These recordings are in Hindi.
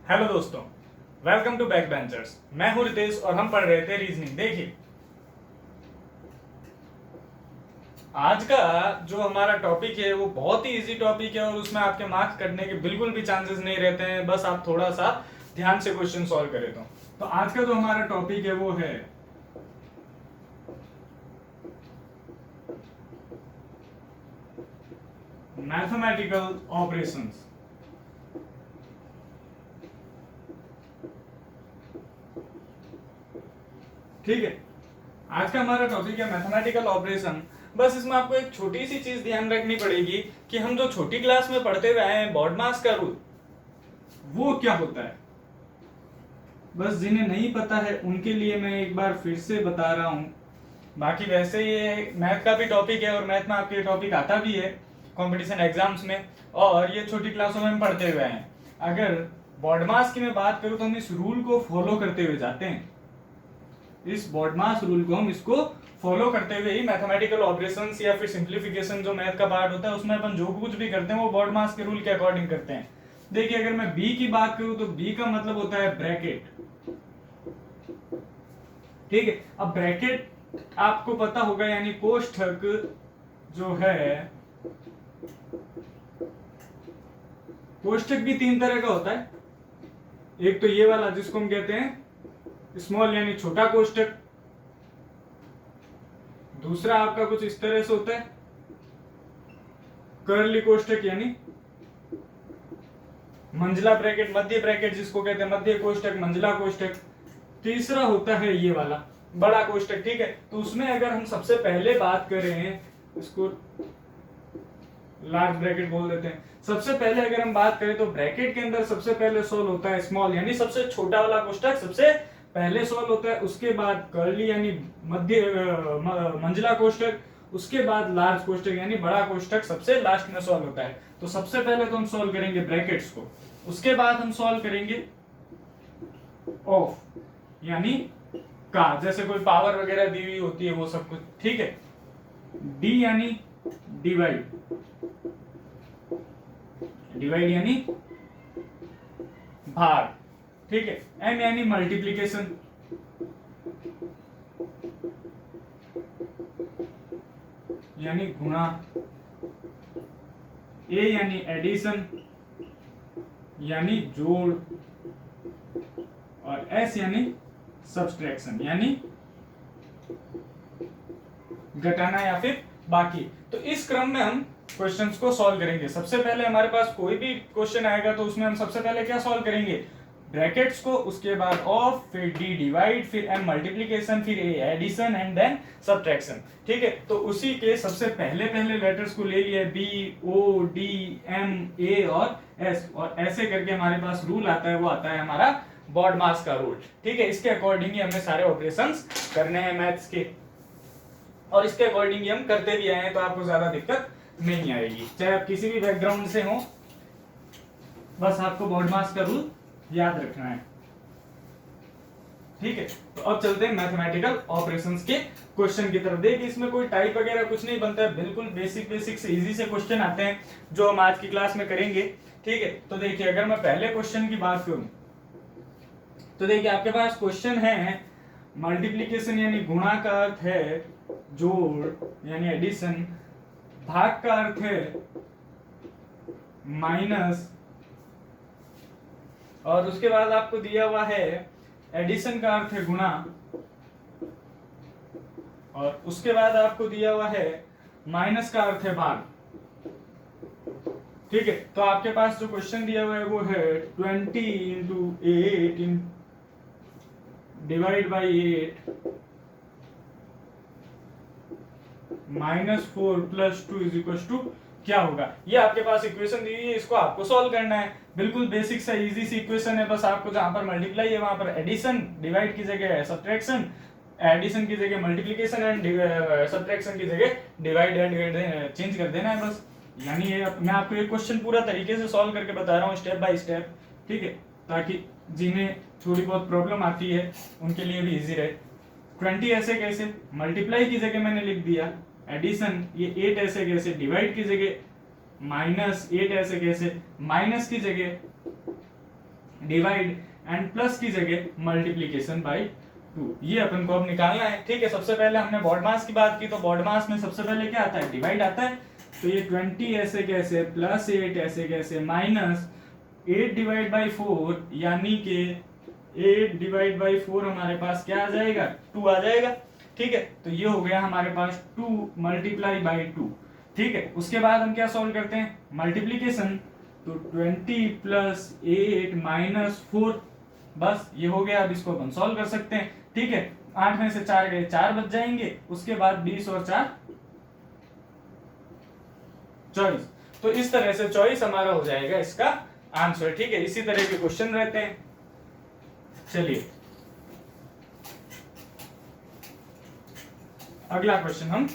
हेलो दोस्तों, वेलकम टू बैक बेंचर्स। मैं हूं रितेश और हम पढ़ रहे थे रीजनिंग। देखिए, आज का जो हमारा टॉपिक है वो बहुत ही इजी टॉपिक है और उसमें आपके मार्क्स कटने के बिल्कुल भी चांसेस नहीं रहते हैं, बस आप थोड़ा सा ध्यान से क्वेश्चन सॉल्व करें तो आज का जो हमारा टॉपिक है वो है मैथमेटिकल ऑपरेशंस। ठीक है, आज का हमारा टॉपिक है मैथमेटिकल ऑपरेशन। बस इसमें आपको एक छोटी सी चीज ध्यान रखनी पड़ेगी कि हम जो छोटी क्लास में पढ़ते हुए आए हैं बॉडमास का रूल, वो क्या होता है। बस जिन्हें नहीं पता है उनके लिए मैं एक बार फिर से बता रहा हूं। बाकी वैसे ये मैथ का भी टॉपिक है और मैथ में आपके टॉपिक आता भी है कंपटीशन एग्जाम्स में, और ये छोटी क्लासों में हम पढ़ते हुए आए हैं। अगर बॉडमास की मैं बात करूं तो हम इस रूल को फॉलो करते हुए जाते हैं। इस बॉडमास रूल को हम इसको फॉलो करते हुए ही मैथमेटिकल ऑपरेशंस या फिर सिंप्लीफिकेशन जो मैथ का पार्ट होता है उसमें अपन जो कुछ भी करते हैं वो बॉडमास के रूल के अकॉर्डिंग करते हैं। देखिए, अगर मैं बी की बात करूं तो बी का मतलब होता है ब्रैकेट। ठीक है, अब ब्रैकेट आपको पता होगा, यानी कोष्ठक जो है, कोष्ठक भी तीन तरह का होता है। एक तो ये वाला जिसको हम कहते हैं स्मॉल यानी छोटा कोष्ठक, दूसरा आपका कुछ इस तरह से होता है कर्ली कोष्ठक यानी मंझला ब्रैकेट, मध्य ब्रैकेट जिसको कहते हैं मध्य कोष्ठक, मंझला कोष्ठक। तीसरा होता है ये वाला बड़ा कोष्ठक। ठीक है, तो उसमें अगर हम सबसे पहले बात करें, इसको लार्ज ब्रैकेट बोल देते हैं। सबसे पहले अगर हम बात करें तो ब्रैकेट के अंदर सबसे पहले सॉल्व होता है स्मॉल यानी सबसे छोटा वाला कोष्ठक सबसे पहले सॉल्व होता है। उसके बाद कर्ली यानी मध्य मंझला कोष्ठक, उसके बाद लार्ज कोष्ठक यानी बड़ा कोष्ठक सबसे लास्ट में सॉल्व होता है। तो सबसे पहले तो हम सॉल्व करेंगे ब्रैकेट्स को, उसके बाद हम सॉल्व करेंगे ऑफ यानी का, जैसे कोई पावर वगैरह दी हुई होती है वो सब कुछ। ठीक है, डी यानी डिवाइड, डिवाइड यानी भाग। ठीक है, एम यानी मल्टीप्लीकेशन, यानी गुणा, ए यानी एडिशन यानी जोड़, और एस यानी सब्सट्रैक्शन यानी घटाना या फिर बाकी। तो इस क्रम में हम क्वेश्चंस को सॉल्व करेंगे। सबसे पहले हमारे पास कोई भी क्वेश्चन आएगा तो उसमें हम सबसे पहले क्या सॉल्व करेंगे, ब्रैकेट्स को, उसके बाद ऑफ, फिर डी डिवाइड, फिर एम मल्टीप्लीकेशन, फिर ए एडिशन एंड देन सब्ट्रैक्शन। ठीक है, तो उसी के सबसे पहले पहले लेटर्स को ले लिया, बी, ओ, डी, एम, ए और एस, और ऐसे करके हमारे पास रूल आता है, वो आता है हमारा बॉडमास का रूल। ठीक है, इसके अकॉर्डिंग ही हमें सारे ऑपरेशंस करने हैं मैथ्स के, और इसके अकॉर्डिंग ही हम करते भी आए हैं, तो आपको ज्यादा दिक्कत नहीं आएगी, चाहे आप किसी भी बैकग्राउंड से हो। बस आपको बॉडमास का रूल याद रखना है। ठीक है, तो अब चलते हैं मैथमेटिकल ऑपरेशंस के क्वेश्चन की तरफ। देखिए, इसमें कोई टाइप वगैरह कुछ नहीं बनता है, बिल्कुल बेसिक बेसिक से इजी से क्वेश्चन आते हैं जो हम आज की क्लास में करेंगे। ठीक है, तो देखिए, अगर मैं पहले क्वेश्चन की बात करूं तो देखिए आपके पास क्वेश्चन है मल्टीप्लीकेशन यानी गुणा का अर्थ है जोड़ यानी एडिशन, भाग का अर्थ है माइनस, और उसके बाद आपको दिया हुआ है एडिशन का अर्थ है गुणा, और उसके बाद आपको दिया हुआ है माइनस का अर्थ है भाग। ठीक है, तो आपके पास जो क्वेश्चन दिया हुआ है वो है 20 into 8 divide by 8 -4 + 2 is equal to क्या होगा। ये आपके पास इक्वेशन दी हुई है, इसको आपको सॉल्व करना है। बिल्कुल बेसिक सा इजी सी इक्वेशन है, बस आपको जहां पर मल्टीप्लाई है वहां पर एडिशन, डिवाइड की जगह सब्ट्रैक्शन, एडिशन की जगह मल्टीप्लिकेशन एंड सब्ट्रैक्शन की जगह डिवाइड एंड चेंज कर देना है बस। यानी ये मैं आपको ये क्वेश्चन पूरा तरीके से सॉल्व करके बता रहा हूँ स्टेप बाय स्टेप। ठीक है, ताकि जिन्हें थोड़ी बहुत प्रॉब्लम आती है उनके लिए भी इजी रहे। 20 ऐसे कैसे, मल्टीप्लाई की जगह मैंने लिख दिया एडिशन, ये 8 ऐसे कैसे, डिवाइड की जगह -8 ऐसे कैसे, माइनस की जगह डिवाइड एंड प्लस की जगह मल्टीप्लीकेशन बाय 2, ये अपन को अब निकालना है। ठीक है, सबसे पहले हमने बॉड मास की बात की, तो बॉड मास में सबसे पहले क्या आता है, डिवाइड आता है। तो ये 20 ऐसे कैसे, प्लस 8 ऐसे कैसे, माइनस 8 डिवाइड बाई 4, यानी कि 8 डिवाइड बाई 4 हमारे पास क्या आ जाएगा, 2 आ जाएगा। ठीक है, तो ये हो गया हमारे पास 2 मल्टीप्लाई बाई 2। ठीक है, उसके बाद हम क्या सॉल्व करते हैं, मल्टीप्लीकेशन। तो 20 प्लस 8 माइनस 4, बस ये हो गया। अब इसको अपन सॉल्व कर सकते हैं। ठीक है, 8 में से 4 गए, 4 बच जाएंगे, उसके बाद 20 और 4 24। तो इस तरह से 24 हमारा हो जाएगा इसका आंसर। ठीक है, इसी तरह के क्वेश्चन रहते हैं। चलिए अगला क्वेश्चन हम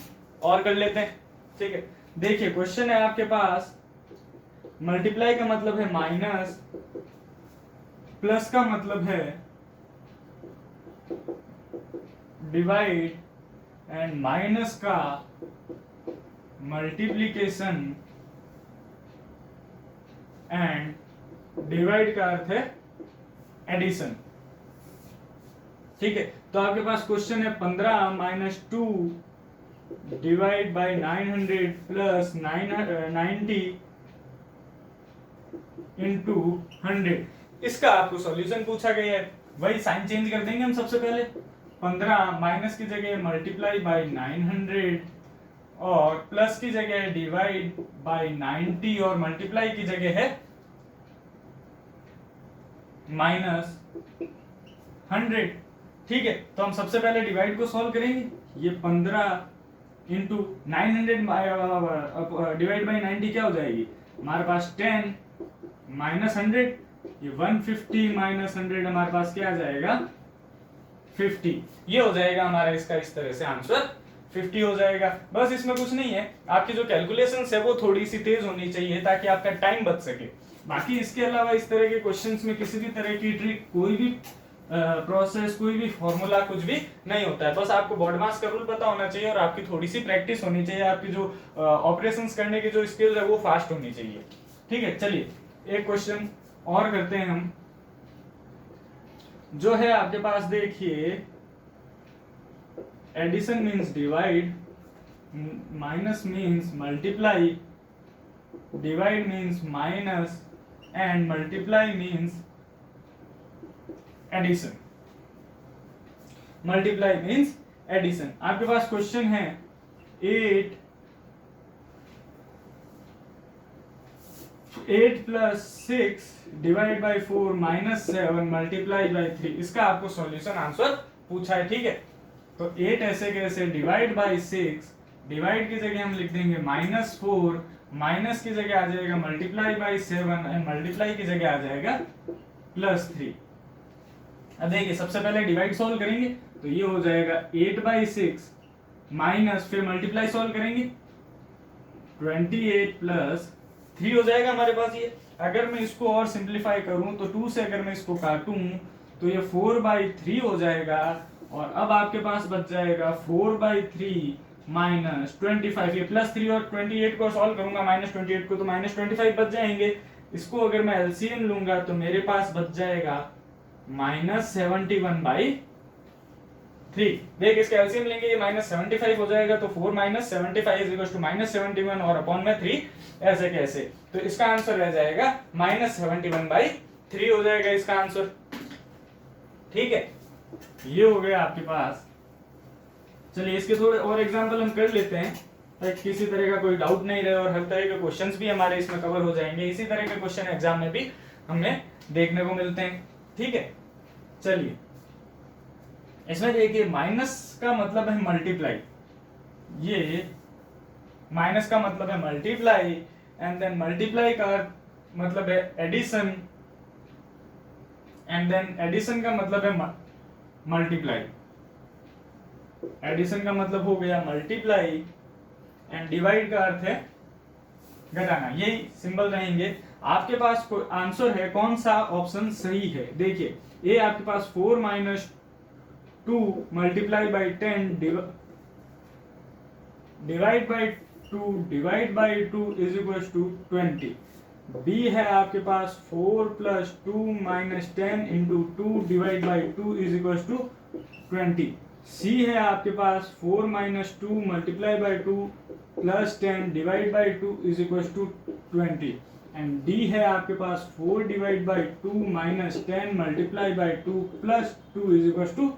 और कर लेते हैं। ठीक है, देखिए क्वेश्चन है आपके पास, मल्टीप्लाई का मतलब है माइनस, प्लस का मतलब है डिवाइड, एंड माइनस का मल्टीप्लीकेशन, एंड डिवाइड का अर्थ है एडिशन। ठीक है, तो आपके पास क्वेश्चन है 15 minus 2 divide by 900 plus 90 into 100। इसका आपको सॉल्यूशन पूछा गया है। वही साइन चेंज कर देंगे हम सबसे पहले। 15 माइनस की जगह मल्टीप्लाई बाई 900 और प्लस की जगह डिवाइड बाई 90 और मल्टीप्लाई की जगह है माइनस 100। ठीक है, तो हम सबसे पहले डिवाइड को सॉल्व करेंगे। ये 15 इंटू 900 डिवाइड बाई 90 क्या हो जाएगी हमारे पास 10 माइनस 100, ये 150 माइनस 100 हमारे पास क्या आ जाएगा 50। ये हो जाएगा हमारा इसका इस तरह से आंसर 50 हो जाएगा। बस इसमें कुछ नहीं है, आपकी जो कैलकुलेशंस है वो थोड़ी सी तेज होनी चाहिए ताकि आपका टाइम बच सके। बाकी इसके अलावा इस तरह के क्वेश्चंस में किसी भी तरह की ट्रिक, कोई भी प्रोसेस, कोई भी फॉर्मूला कुछ भी नहीं होता है। बस आपको बॉड मास का रूल पता होना चाहिए और आपकी थोड़ी सी प्रैक्टिस होनी चाहिए। आपकी जो ऑपरेशंस करने की जो स्किल्स है वो फास्ट होनी चाहिए। ठीक है, चलिए एक क्वेश्चन और करते हैं हम, जो है आपके पास देखिए, addition means divide, minus means multiply, divide means minus, and multiply means addition. Multiply means addition. आपके पास क्वेश्चन है 8 plus 6 divide by 4 minus 7 multiply by 3। इसका आपको सॉल्यूशन आंसर पूछा है। ठीक है, तो 8 ऐसे कैसे, डिवाइड बाई 6, डिवाइड की जगह हम लिख देंगे माइनस 4, माइनस की जगह आ जाएगा मल्टीप्लाई बाई 7 एंड मल्टीप्लाई की जगह आ जाएगा प्लस 3। अब देखिए सबसे पहले डिवाइड सॉल्व करेंगे तो ये हो जाएगा 8 बाई 6 माइनस, फिर मल्टीप्लाई सॉल्व करेंगे 28 प्लस 3 हो जाएगा हमारे पास ये। अगर मैं इसको और सिंप्लीफाई करूं तो 2 से अगर मैं इसको काटूं तो ये 4 बाई 3 हो जाएगा। और अब आपके पास बच जाएगा 4 बाई 3 माइनस 25। ये प्लस 3 और 28 को सॉल्व करूंगा माइनस 28 को, तो माइनस 25 बच जाएंगे। इसको अगर मैं एलसीएम लूंगा तो मेरे पास बच जाएगा माइनस 71 बाई 3। देख इसका एलसीएम लेंगे, ये माइनस 75 हो जाएगा, तो 4 minus 75 is equal to minus 71 और अपॉन में 3 ऐसे कैसे। तो इसका आंसर रह जाएगा माइनस 71 बाई 3 हो जाएगा इसका आंसर। ठीक है, ये हो गया आपके पास। चलिए इसके थोड़े और एग्जांपल हम कर लेते हैं ताकि किसी तरह का कोई डाउट नहीं रहे और हर तरह के क्वेश्चंस भी हमारे इसमें कवर हो जाएंगे। इसी तरह के क्वेश्चन एग्जाम में भी हमें देखने को मिलते हैं। ठीक है, चलिए इसमें देखिए माइनस का मतलब है मल्टीप्लाई, ये माइनस का मतलब है मल्टीप्लाई, एंड देन मल्टीप्लाई का मतलब है एडिशन, एंड देन एडिशन का मतलब है मल्टीप्लाई। एडिशन का मतलब हो गया मल्टीप्लाई एंड डिवाइड का अर्थ है घटाना। यही सिंबल रहेंगे। आपके पास आंसर है कौन सा ऑप्शन सही है। देखिए ये आपके पास 4 minus 2 multiply by 10 divide by 2 divide by 2 is equal to 20। B है आपके पास 4 plus 2 minus 10 into 2 divide by 2 is equal to 20। C है आपके पास 4 minus 2 multiply by 2 plus 10 divide by 2 is equal to 20। And D है आपके पास 4 divide by 2 minus 10 multiply by 2 plus 2 is equal to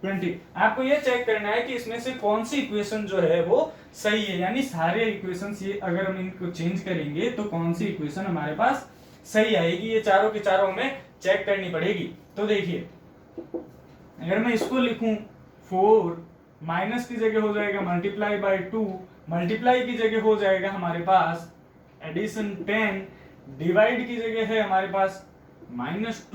20। आपको ये चेक करना है कि इसमें से कौन सी इक्वेशन जो है वो सही है, यानी सारे इक्वेशंस ये अगर हम इनको चेंज करेंगे तो कौन सी इक्वेशन हमारे पास सही आएगी, ये चारों के चारों हमें चेक करनी पड़ेगी। तो देखिए अगर मैं इसको लिखूं 4 माइनस की जगह हो जाएगा मल्टीप्लाई बाई 2, मल्टीप्लाई की जगह हो जाएगा हमारे पास एडिशन 10, डिवाइड की जगह है हमारे पास minus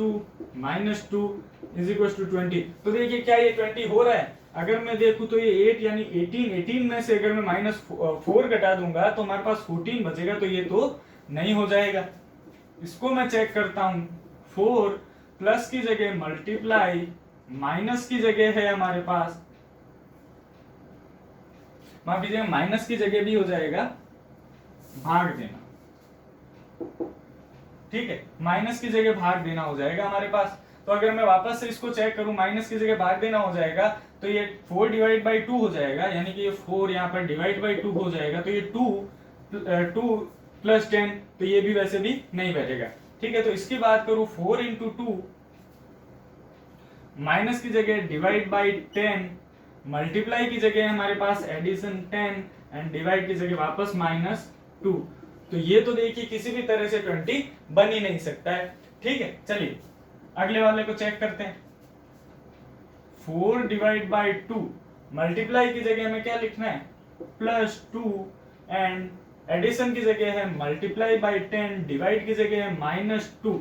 two is equal to 20। तो देखिए क्या ये 20 हो रहा है, अगर मैं देखूं तो ये 8 यानी 18 में से अगर मैं -4 घटा दूंगा तो हमारे पास 14 बचेगा, तो ये तो नहीं हो जाएगा। इसको मैं चेक करता हूं, 4 प्लस की जगह मल्टीप्लाई, माइनस की जगह है हमारे पास, माफ कीजिएगा माइनस की जगह भी हो जाएगा भाग देना, ठीक है, माइनस की जगह भाग देना हो जाएगा हमारे पास। तो अगर मैं वापस से इसको चेक करूं, माइनस की जगह भाग देना हो जाएगा तो ये 4 डिवाइड बाई 2 हो जाएगा, यानी कि ये 4 यहाँ पर डिवाइड बाई 2 हो जाएगा, तो ये 2 प्लस 10, तो ये भी वैसे भी नहीं बैठेगा, ठीक है। तो इसकी बात करूं 4 इंटू 2, माइनस की जगह डिवाइड बाई 10, मल्टीप्लाई की जगह हमारे पास एडिशन 10 एंड डिवाइड की जगह वापस -2, तो ये तो देखिए किसी भी तरह से 20 बन ही नहीं सकता है, ठीक है। चलिए अगले वाले को चेक करते हैं, 4 डिवाइड बाई 2, मल्टीप्लाई की जगह हमें क्या लिखना है +2 एंड एडिशन की जगह है मल्टीप्लाई बाई 10, डिवाइड की जगह है -2,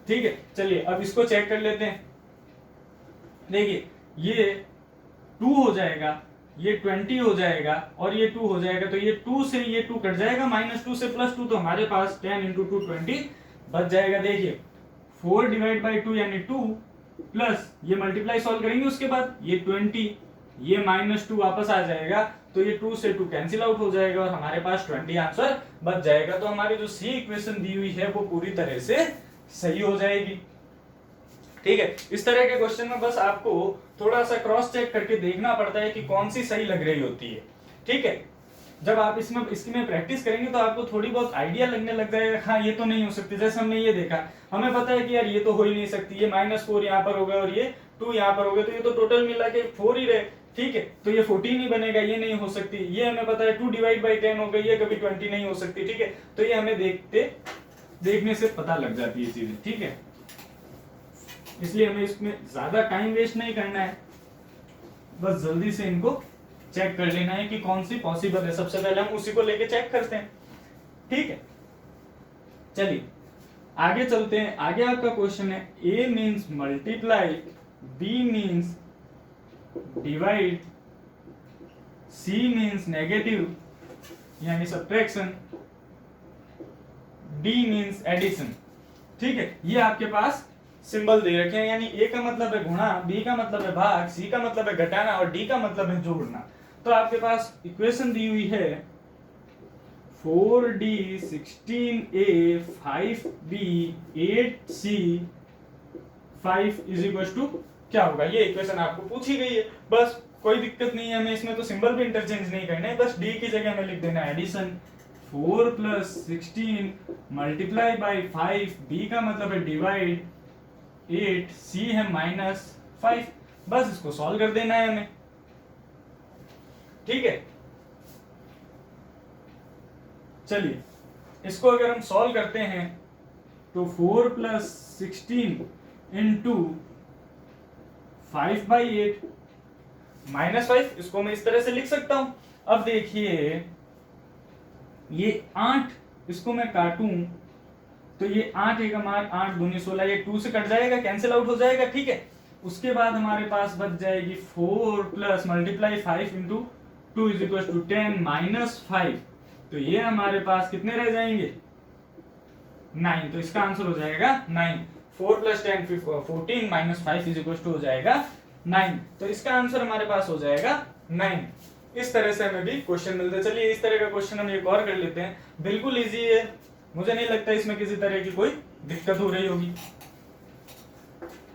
ठीक है। चलिए अब इसको चेक कर लेते हैं, देखिए ये 2 हो जाएगा, ये 20 हो जाएगा और ये 2 हो जाएगा, तो ये 2 से ये 2 कट जाएगा, -2 से +2, तो हमारे पास 10 इंटू 2 20 बच जाएगा। देखिए 4 डिवाइड बाई 2 यानी 2 प्लस ये मल्टीप्लाई सॉल्व करेंगे उसके बाद ये 20, ये -2 वापस आ जाएगा, तो ये 2 से 2 कैंसिल आउट हो जाएगा और हमारे पास 20 आंसर बच जाएगा। तो हमारी जो सी इक्वेशन दी हुई है वो पूरी तरह से सही हो जाएगी, ठीक है। इस तरह के क्वेश्चन में बस आपको थोड़ा सा क्रॉस चेक करके देखना पड़ता है कि कौन सी सही लग रही होती है, ठीक है। जब आप इसकी में प्रैक्टिस करेंगे तो आपको थोड़ी बहुत आइडिया लगने लग जाएगा, हाँ ये तो नहीं हो सकती, जैसे हमने ये देखा, हमें पता है कि यार ये तो हो ही नहीं सकती, ये -4 यहाँ पर होगा और ये 2 यहाँ पर होगा, तो ये तो टोटल मिला के 4 ही रहे, ठीक है। तो ये 14 ही बनेगा, ये नहीं हो सकती, ये हमें पता है 2 डिवाइड बाई 10 हो गई, ये कभी 20 नहीं हो सकती, ठीक है। तो ये हमें देखने से पता लग जाती है चीजें, ठीक है। इसलिए हमें इसमें ज्यादा टाइम वेस्ट नहीं करना है, बस जल्दी से इनको चेक कर लेना है कि कौन सी पॉसिबल है, सबसे पहले हम उसी को लेके चेक करते हैं, ठीक है। चलिए आगे चलते हैं, आगे आपका क्वेश्चन है A means multiply, B means divide, C means negative यानी सब्ट्रैक्शन, D मीन्स एडिशन, ठीक है। ये आपके पास सिंबल दे रखे हैं, यानी ए का मतलब है गुणा, बी का मतलब है भाग, सी का मतलब है घटाना और डी का मतलब है जोड़ना। तो आपके पास इक्वेशन दी हुई है 4d 16a 5b 8c 5 is equal to क्या होगा, ये इक्वेशन आपको पूछी गई है, बस कोई दिक्कत नहीं है, हमें इसमें तो सिंबल भी इंटरचेंज नहीं करना है, बस डी की जगह हमें लिख देना है addition 4 plus 16 multiply by 5, B का मतलब है डिवाइड 8, सी है -5, बस इसको सॉल्व कर देना है हमें, ठीक है। चलिए इसको अगर हम सॉल्व करते हैं तो 4 प्लस 16 इंटू 5/8 -5, इसको मैं इस तरह से लिख सकता हूं। अब देखिए ये 8, इसको मैं काटूं तो ये 8 एक हमारे 8 दूनी 16, ये 2 से कट जाएगा, कैंसिल आउट हो जाएगा, ठीक है। उसके बाद हमारे पास बच जाएगी 4 plus multiply 5 into 2 is equal to 10 -5, तो ये हमारे पास कितने रह जाएंगे 9, तो इसका आंसर हो जाएगा 9। 4 प्लस 10 14 -5 इज इक्वल टू हो जाएगा 9, तो इसका आंसर हमारे पास हो जाएगा 9। इस तरह से हमें भी क्वेश्चन मिलते हैं। चलिए इस तरह का क्वेश्चन हम एक और कर लेते हैं, बिल्कुल इजी है, मुझे नहीं लगता इसमें किसी तरह की कोई दिक्कत हो रही होगी।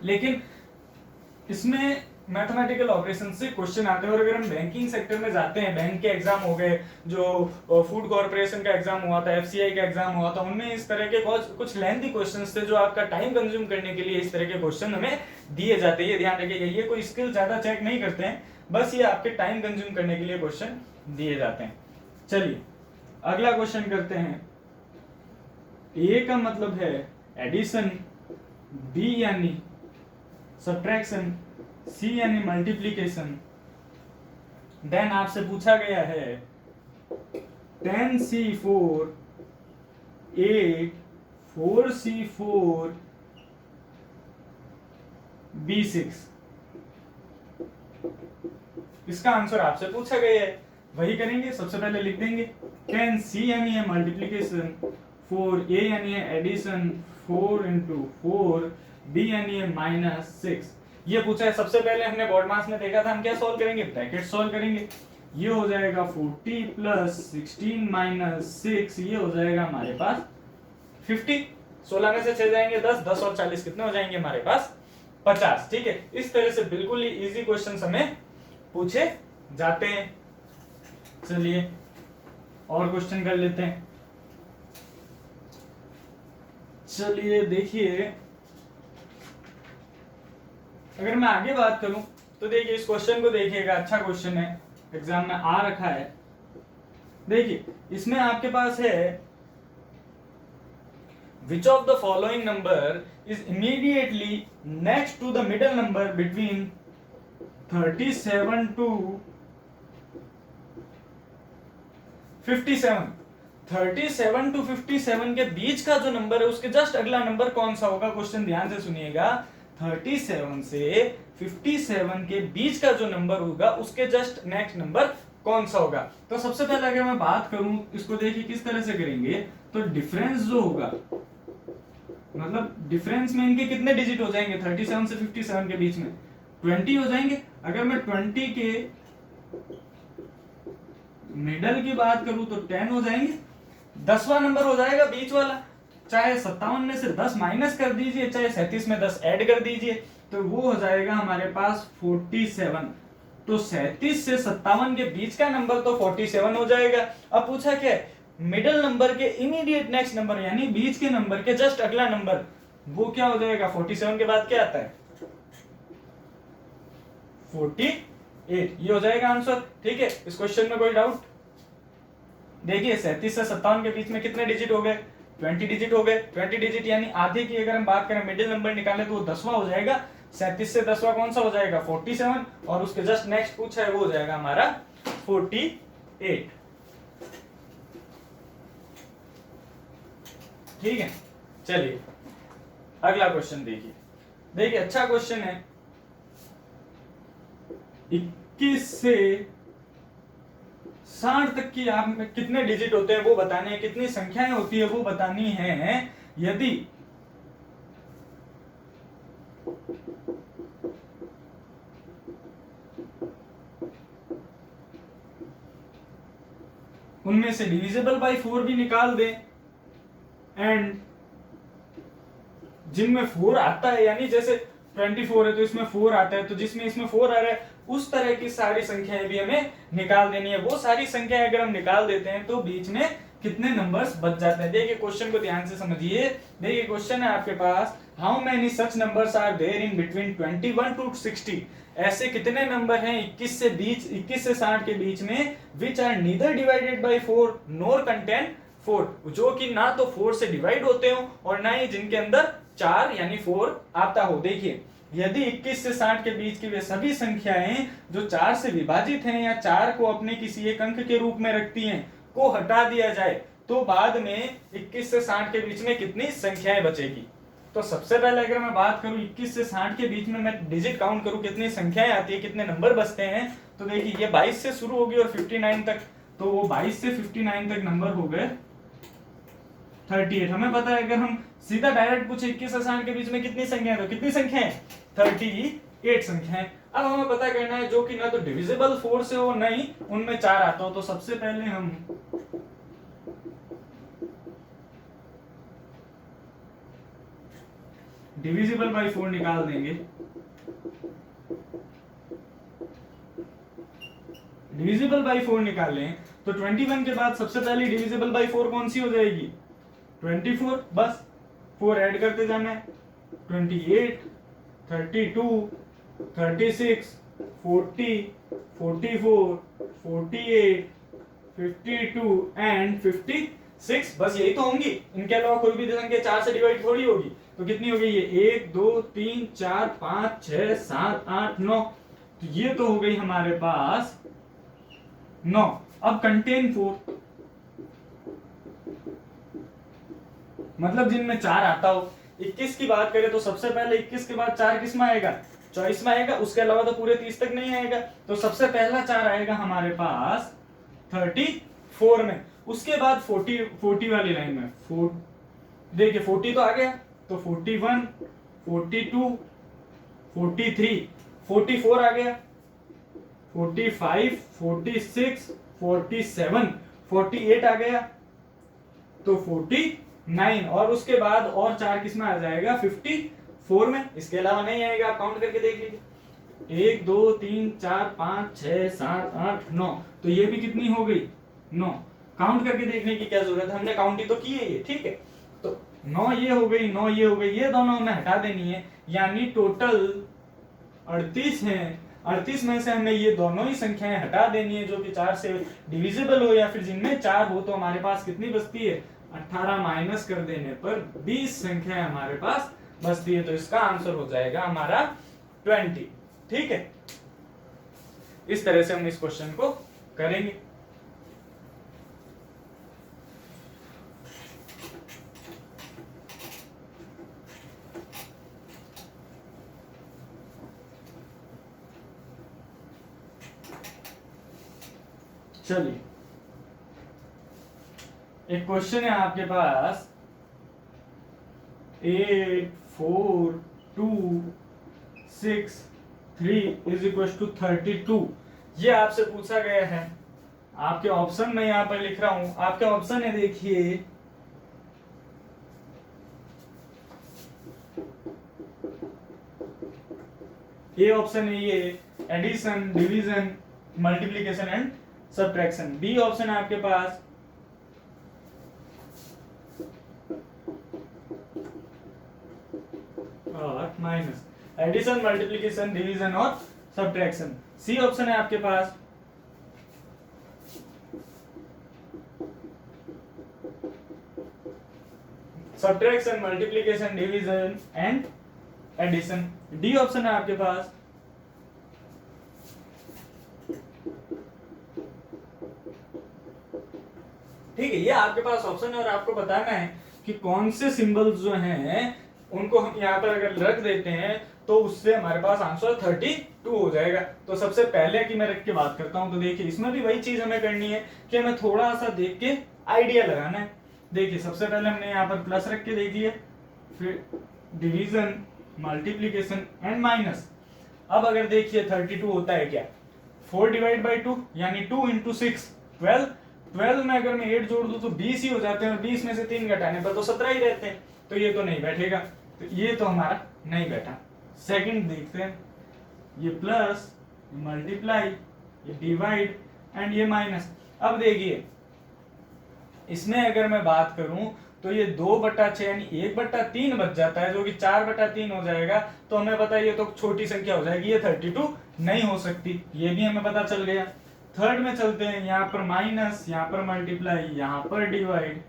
लेकिन इसमें मैथमेटिकल ऑपरेशन से क्वेश्चन आते हैं, और अगर हम बैंकिंग सेक्टर में जाते हैं, बैंक के एग्जाम हो गए, जो फूड कॉर्पोरेशन का एग्जाम हुआ था, एफसीआई का एग्जाम हुआ था, उनमें इस तरह के कुछ लेंथी क्वेश्चंस थे जो आपका टाइम कंज्यूम करने के लिए इस तरह के क्वेश्चन हमें दिए जाते हैं। ये ध्यान रखिएगा, ये कोई स्किल ज्यादा चेक नहीं करते हैं, बस ये आपके टाइम कंज्यूम करने के लिए क्वेश्चन दिए जाते हैं। चलिए अगला क्वेश्चन करते हैं। ए का मतलब है एडिशन, बी यानी सब्ट्रैक्शन, सी यानी मल्टीप्लीकेशन। देन आपसे पूछा गया है 10c4 8 4c4 b6। इसका आंसर आपसे पूछा गया है, वही करेंगे। सबसे पहले लिख देंगे 10c यानी है मल्टीप्लीकेशन, 4a यानी है एडिशन, 4 into 4, b यानी है -6। ये पूछा है, सबसे पहले हमने बोर्ड मास में देखा था, हम क्या सॉल्व करेंगे, ब्रैकेट सॉल्व करेंगे। ये हो जाएगा 40 + 16 - 6, ये हो जाएगा हमारे पास 50। 16 में से 6 जाएंगे 10, 10 और 40 कितने हो जाएंगे हमारे पास 50। ठीक है, इस तरह से बिल्कुल ही इजी क्वेश्चन हमें पूछे जाते हैं। चलिए और क्वेश्चन कर लेते हैं। चलिए देखिए, अगर मैं आगे बात करूं तो देखिए इस क्वेश्चन को देखिएगा, अच्छा क्वेश्चन है, एग्जाम में आ रखा है। देखिए इसमें आपके पास है which of the following number is immediately next to the middle number between 37 to 57। 37 to 57 के बीच का जो नंबर है उसके जस्ट अगला नंबर कौन सा होगा। क्वेश्चन ध्यान से सुनिएगा, 37 से 57 के बीच का जो नंबर होगा उसके जस्ट नेक्स्ट नंबर कौन सा होगा। तो सबसे पहले अगर मैं बात करूं, इसको देखिए किस तरह से करेंगे, तो डिफरेंस जो होगा, मतलब डिफरेंस में इनके कितने डिजिट हो जाएंगे 37 से 57 के बीच में 20 हो जाएंगे। अगर मैं 20 के मिडल की बात करूं तो 10 हो जाएंगे, 10वां नंबर हो जाएगा बीच वाला, चाहे 57 में से 10 माइनस कर दीजिए, चाहे 37 में 10 ऐड कर दीजिए, तो वो हो जाएगा हमारे पास 47। तो 37 से 57 के बीच का नंबर तो 47 हो जाएगा। अब पूछा क्या है, मिडिल नंबर के इमीडिएट नेक्स्ट नंबर यानी बीच के नंबर के जस्ट अगला नंबर, वो क्या हो जाएगा, 47 के बाद क्या आता है 48, ये हो जाएगा आंसर। ठीक है, इस क्वेश्चन में कोई डाउट। देखिए 37 से 57 के बीच में कितने डिजिट हो गए, 20 डिजिट हो गए। 20 डिजिट यानी आधे की अगर हम बात करें, मिडिल नंबर निकाले तो वो 10वां हो जाएगा। 37 से 10वां कौन सा हो जाएगा 47, और उसके जस्ट नेक्स्ट पूछा है वो हो जाएगा हमारा 48। ठीक है, चलिए अगला क्वेश्चन देखिए। देखिए अच्छा क्वेश्चन है, 21 से 60 तक की आप में कितने डिजिट होते हैं वो बताने हैं, कितनी संख्याएं होती है वो बतानी है। यदि उनमें से डिविजिबल बाय 4 भी निकाल दें, एंड जिनमें 4 आता है, यानी जैसे 24 है तो इसमें 4 आता है, तो जिसमें इसमें 4 आ रहा है उस तरह की सारी संख्याएं भी हमें निकाल देनी है। वो सारी संख्याएं अगर हम निकाल देते हैं तो बीच में कितने नंबर्स बच जाते हैं। देखिए क्वेश्चन को ध्यान से समझिए। देखिए क्वेश्चन है आपके पास, how many such numbers are there in between 21 to 60। ऐसे कितने नंबर हैं 21 से 60 के बीच में, which are neither divided by 4 nor contain 4, जो कि ना तो 4 से डिवाइड होते हो और ना ही जिनके अंदर 4 यानी 4 आता हो। देखिए यदि 21 से 60 के बीच की वे सभी संख्याएं जो 4 से विभाजित हैं या 4 को अपने किसी एक अंक के रूप में रखती हैं को हटा दिया जाए, तो बाद में 21 से 60 के बीच में कितनी संख्याएं बचेगी। तो सबसे पहले अगर मैं बात करूं 21 से 60 के बीच में मैं डिजिट काउंट करूं कितनी संख्याएं आती है, कितने नंबर बचते हैं, तो देखिए ये 22 से शुरू होगी और 59 तक, तो वो 22 से 59 तक नंबर हो गए 38। हमें पता है अगर हम सीधा डायरेक्ट पूछे 21 से 60 के बीच में कितनी संख्याएं, तो कितनी संख्याएं 38 संख्याएं। अब हमें पता करना है जो कि ना तो डिविजिबल 4 से हो ना ही उनमें 4 आता हो। तो सबसे पहले हम डिविजिबल बाई 4 निकाल देंगे, डिविजिबल बाई 4 निकालें तो 21 के बाद सबसे पहले डिविजिबल बाई 4 कौन सी हो जाएगी? 24। बस 4 ऐड करते जाना है, 28, 32, 36, 40, 44, 48, 52 एंड 56। बस यही तो होंगी, इनके अलावा कोई भी संख्या 4 से डिवाइड थोड़ी होगी। तो कितनी हो गई ये? 1 2 3 4 5 6 7 8 9। तो ये तो हो गई हमारे पास 9। अब कंटेन 4, मतलब जिनमें 4 आता हो। 21 की बात करें तो सबसे पहले 21 के बाद 4 किस में आएगा? 24 में आएगा। उसके अलावा तो पूरे 30 तक नहीं आएगा। तो सबसे पहला 4 आएगा हमारे पास 34 में। उसके बाद 40 वाली लाइन में देखिए 40 तो आ गया, तो 41, 42, 43, 44 आ गया, 45, 46, 47, 48 आ गया, तो 49। और उसके बाद और 4 किस में आ जाएगा? 54 में। इसके अलावा नहीं आएगा। आप काउंट करके देख लीजिए, 1 2 3 4 5 6 7 8 9। तो ये भी कितनी हो गई? 9। काउंट करके देखने की क्या जरूरत है, हमने काउंट ही तो की है ये, ठीक है। तो 9 ये हो गई, 9 ये हो गई, ये दोनों हमें हटा देनी है, यानी टोटल 38 है। 38 में से हमें ये दोनों ही संख्याएं हटा देनी है जो कि 4 से डिविजिबल हो या फिर जिनमें 4 हो। तो हमारे पास कितनी बचती है? 18 माइनस कर देने पर 20 संख्याएं हमारे पास बचती है। तो इसका आंसर हो जाएगा हमारा 20। ठीक है, इस तरह से हम इस क्वेश्चन को करेंगे। चलिए, एक क्वेश्चन है आपके पास 8 4 2 6 3 इज इक्वल टू 32। ये आपसे पूछा गया है। आपके ऑप्शन में यहां पर लिख रहा हूं, आपके ऑप्शन है, देखिए ए ऑप्शन है ये addition, division, multiplication and subtraction. B option है आपके पास और माइनस, एडिशन, मल्टीप्लिकेशन, डिवीजन और सब्ट्रैक्शन। सी ऑप्शन है आपके पास subtraction, multiplication, division and addition. D option है आपके पास ठीक है। ये आपके पास ऑप्शन है और आपको बताना है कि कौन से सिंबल्स जो हैं उनको हम यहाँ पर अगर रख देते हैं तो उससे हमारे पास आंसर 32 हो जाएगा। तो सबसे पहले की मैं रख के बात करता हूं, तो देखिए इसमें भी वही चीज हमें करनी है कि हमें थोड़ा सा देख के आइडिया लगाना है। देखिए सबसे पहले हमने यहाँ पर प्लस रख के देख लिया, फिर डिवीजन, मल्टीप्लीकेशन एंड माइनस। अब अगर देखिए 32 होता है क्या? 4 डिवाइड बाई 2 यानी 2 इंटू 6 12। 12 में अगर मैं 8 जोड़ दूं तो 20 ही हो जाते हैं और 20 में से 3 घटाने पर तो 17 ही रहते हैं। तो ये तो नहीं बैठेगा, तो ये तो हमारा नहीं बैठा। सेकंड देखते हैं, ये प्लस, मल्टीप्लाई, ये डिवाइड एंड ये माइनस। अब देखिए इसमें अगर मैं बात करूं तो ये 2/6 यानी 1/3 बच जाता है, जो कि 4/3 हो जाएगा। तो हमें पता है ये तो छोटी संख्या हो जाएगी, ये 32 नहीं हो सकती, ये भी हमें पता चल गया। थर्ड में चलते हैं, यहाँ पर माइनस, यहाँ पर मल्टीप्लाई, यहाँ पर डिवाइड,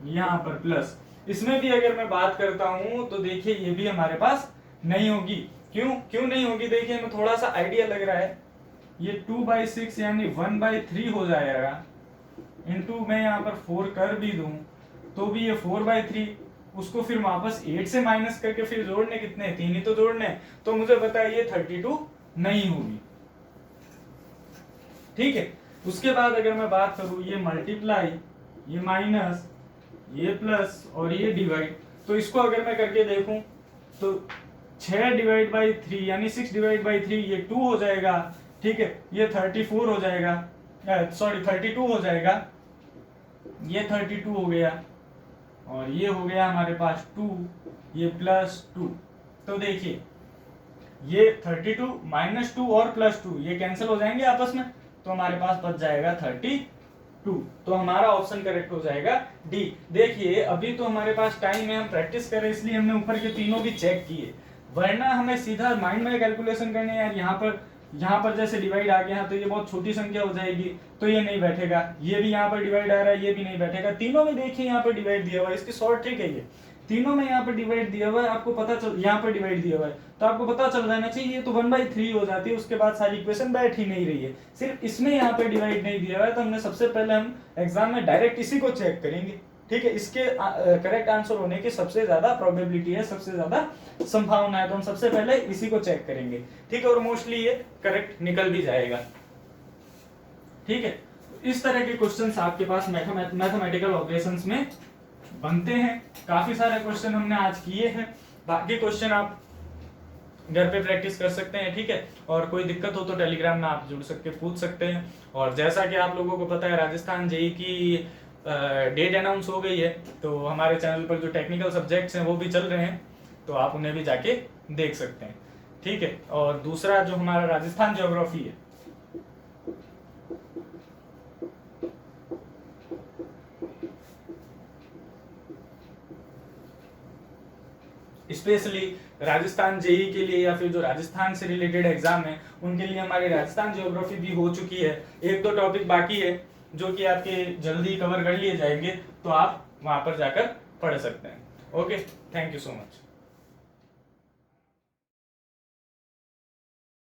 यहाँ पर प्लस। इसमें भी अगर मैं बात करता हूं तो देखिए ये भी हमारे पास नहीं होगी। क्यों नहीं होगी? देखिए हमें थोड़ा सा आइडिया लग रहा है। ये 2/6 यानी 1/3 हो जाएगा, इनटू मैं यहाँ पर 4 कर भी दूं तो भी ये 4/3, उसको फिर वापस 8 से माइनस करके फिर जोड़ने कितने? 3 ही तो जोड़ने। तो मुझे पता है ये 32 नहीं होगी। ठीक है, उसके बाद अगर मैं बात करूं, ये मल्टीप्लाई, ये माइनस, ये प्लस और ये डिवाइड, तो इसको अगर मैं करके देखूं तो 6 डिवाइड बाई 3 यानी 6 डिवाइड बाई 3 ये 2 हो जाएगा। ठीक है, ये 34 हो जाएगा, सॉरी 32 हो जाएगा, ये 32 हो गया और ये हो गया हमारे पास 2, ये प्लस 2। तो देखिए ये 32 -2 और +2 ये कैंसिल हो जाएंगे आपस में, तो हमारे पास बच जाएगा 32। तो हमारा ऑप्शन करेक्ट हो जाएगा डी। देखिए अभी तो हमारे पास टाइम है, हम प्रैक्टिस करें इसलिए हमने ऊपर के तीनों भी चेक किए, वरना हमें सीधा माइंड में कैलकुलेशन करने यार यहाँ पर जैसे डिवाइड आ गया तो ये बहुत छोटी संख्या हो जाएगी, तो ये नहीं बैठेगा। ये भी यहाँ पर डिवाइड आ रहा है, ये भी नहीं बैठेगा। तीनों में देखिए यहाँ पर डिवाइड दिया हुआ है, इसकी शॉर्ट ट्रिक है ये, तीनों में यहाँ पर डिवाइड दिया हुआ है, आपको पता चल, यहाँ पर डिवाइड दिया हुआ है तो आपको पता चल जाना चाहिए ये तो 1/3 हो जाती है, उसके बाद सारी इक्वेशन बैठ ही नहीं रही है। सिर्फ इसमें यहाँ पर डिवाइड नहीं दिया हुआ है, तो हमने सबसे पहले हम एग्जाम में डायरेक्ट इसी को चेक करेंगे। ठीक है, इसके करेक्ट आंसर होने की सबसे ज्यादा प्रोबेबिलिटी है, सबसे ज्यादा संभावना है, तो हम सबसे पहले इसी को चेक करेंगे। ठीक है, और मोस्टली ये करेक्ट निकल भी जाएगा। ठीक है, इस तरह के क्वेश्चंस आपके पास मैथमेटिकल ऑपरेशंस में बनते हैं। काफी सारे क्वेश्चन हमने आज किए हैं, बाकी क्वेश्चन आप घर पे प्रैक्टिस कर सकते हैं। ठीक है, और कोई दिक्कत हो तो टेलीग्राम में आप जुड़ सकते पूछ सकते हैं। और जैसा कि आप लोगों को पता है राजस्थान जेईई की डेट अनाउंस हो गई है, तो हमारे चैनल पर जो टेक्निकल सब्जेक्ट्स हैं वो भी चल रहे हैं, तो आप उन्हें भी जाके देख सकते हैं। ठीक है, और दूसरा जो हमारा राजस्थान ज्योग्राफी है, स्पेशली राजस्थान जेईई के लिए या फिर जो राजस्थान से रिलेटेड एग्जाम है उनके लिए हमारी राजस्थान ज्योग्राफी भी हो चुकी है। एक दो टॉपिक बाकी है जो कि आपके जल्दी कवर कर लिए जाएंगे, तो आप वहां पर जाकर पढ़ सकते हैं। Okay, thank you so much.